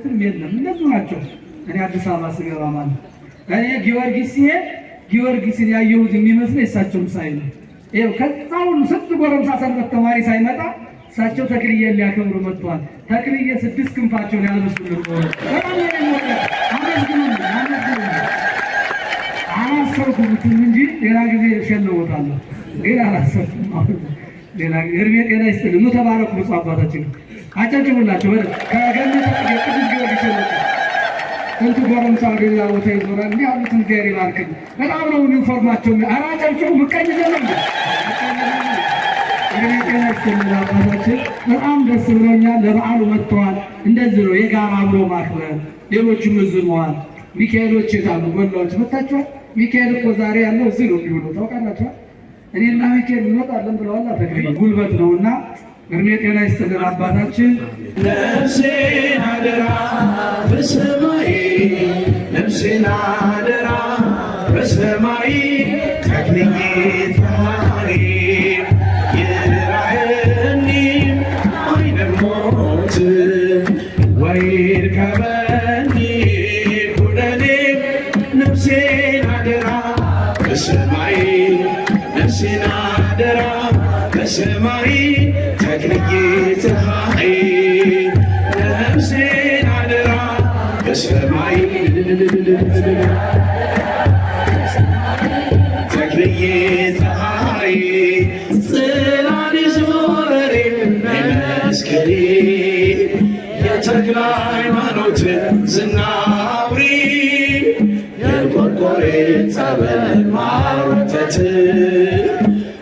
ማለትም የለም። እነሱ ናቸው። እኔ አዲስ አበባ ስገባ ማለት እኔ ጊዮርጊስ ሲሄድ ጊዮርጊስን ያየሁት የሚመስለኝ እሳቸውን ሳይ ነው። ይኸው ከዛ ሁሉ ስንት ጎረምሳ ሰንበት ተማሪ ሳይመጣ እሳቸው ተክልዬን ሊያከብሩ መጥተዋል። ተክልዬ 6 ክንፋቸውን ያልበሱልን በጣም አላሰብኩትም እንጂ ሌላ ጊዜ እሸልሞታለሁ። ግን አላሰብኩም። ሌላ እድሜ ጤና ይስጥልኝ። ኑ ተባረኩ። ብፁዕ አባታችን አጨብጭቡላቸው። ከገነት ቅዱስ ጊዮርጊስ ስንት ጎረምሳ ወደ ሌላ ቦታ ይዞራል። እንዲህ ያሉትን እግዚአብሔር ይባርክልኝ። በጣም ነው ዩኒፎርማቸው። ኧረ አጨብጭቡ። ምቀኝ ዘለም እድሜ ጤና ይስጥልኝ አባታችን። በጣም ደስ ብሎኛል። ለበዓሉ መጥተዋል። እንደዚህ ነው የጋራ አብሮ ማክበር። ሌሎችም እዝነዋል። ሚካኤሎች የታሉ? ጎላዎች መታችኋል። ሚካኤል እኮ ዛሬ ያለው እዚህ ነው የሚሆነው ታውቃላችኋል። እኔና ሚካኤል እንመጣለን ብለዋል። ተክልዬ ጉልበት ነውና እድሜ ጤና ይስጥልን አባታችን። ነፍሴን አደራ በሰማይ ነፍሴን አደራ በሰማይ ተክልዬ ተሃሪ ይራህኒ አይነሞት ወይር ከበኒ ኩነኔ ነፍሴን አደራ በሰማይ ነፍሴን አደራ በሰማይ ተክልዬ ተሃሪ ነፍሴን አደራ በሰማይ ተክልዬ ተሃሪ ጽላል ዞረሬ መስከሬ የተክለ ሃይማኖት ዝናውሪ የቆርቆሬ ጸበል ማር ወተት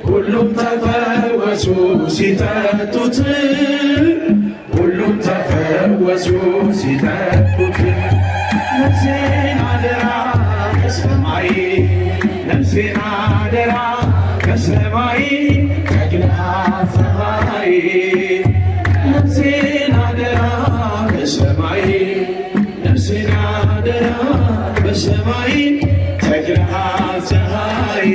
ሁሉም ተፈወሱ ሲጠጡት ሁሉም ተፈወሱ ሲጠጡት ነፍሴን አደራ በሰማይ ነፍሴን አደራ በሰማይ ተክለ ፀሐይ ነፍሴን አደራ በሰማይ ነፍሴን አደራ በሰማይ ተክለ ፀሐይ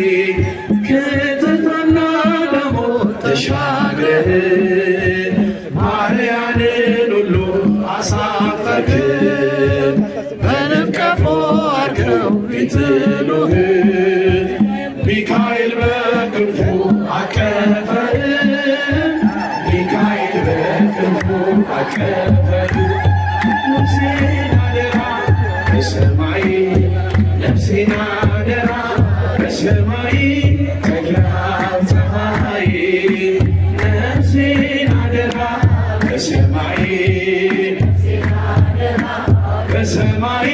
ተሻግረህ ማርያንን ሁሉ አሳፈርክ በንቀፎ አድርገው ቢጥሉህ ሚካኤል በክንፉ አቀፈህ ሚካኤል በክንፉ አቀፈህ ነፍሴን አደራ በሰማይ ነፍሴን አደራ በሰማይ ተክለ ፀሐይ ነፍሴን አደራ በሰማይ በሰማይ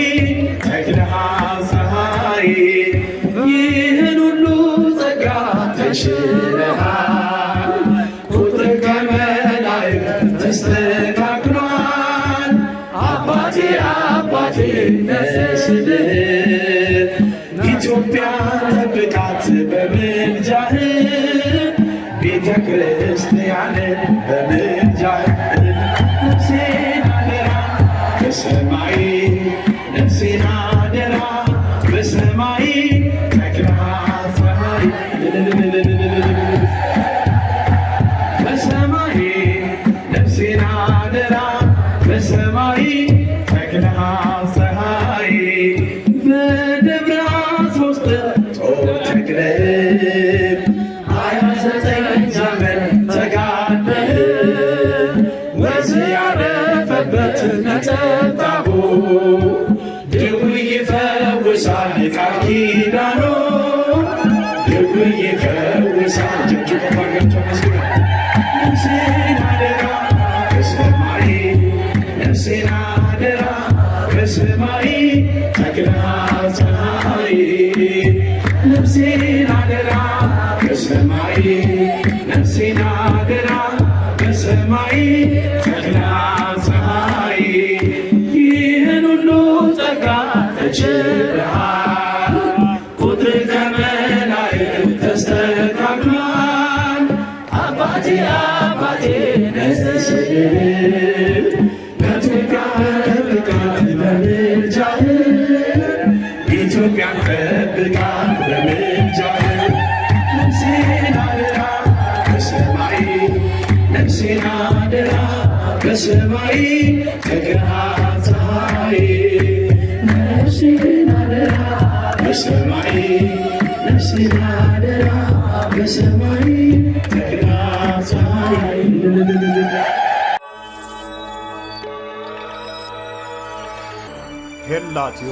ተክለ ፀሐይ ይህን ሁሉ ጸጋ ተሽረሃል ቁጥር ከመላእክት ተስተካክሏል አባቴ አባቴ ነስልህ ኢትዮጵያ ጠብቃት በምልጃህ ቤተ ክርስቲያንን በምልጃህ ነፍሴን አደራ በሰማይ ነፍሴን አደራ በሰማይ ተክለ ፀሐይ በሰማይ ነፍሴን አደራ በሰማይ ተክለ ፀሐይ በደብረ ሶስት ጦር ተክለህ 29 ዘመን ተጋድለህ ወዝ ያረፈበት ነጠብጣቡ ድውይ ይፈውሳል ቃል ኪዳኑ ድውይ ይፈውሳል ነፍሴን አደራ በሰማይ ነፍሴን አደራ በሰማይ ተክለ ፀሐይ ነፍሴን አደራ በሰማይ ነፍሴን አደራ በሰማይ ተክለ ፀሐይ ይህን ሁሉ ጸጋ ተችረሃል ቁጥር ከመላእክት ተስተካክሏል አባቴ አባቴ ነስልህ ኢትዮጵያ ጠብቃት በምልጃህ ኢትዮጵያን ጠብቃት በምልጃህ ነፍሴን አደራ በሰማይ ነፍሴን አደራ በሰማይ ተክለ ፀሐይ በሰማይ ነፍሴን አደራ በሰማይ ተክላታይ ሄላትዮ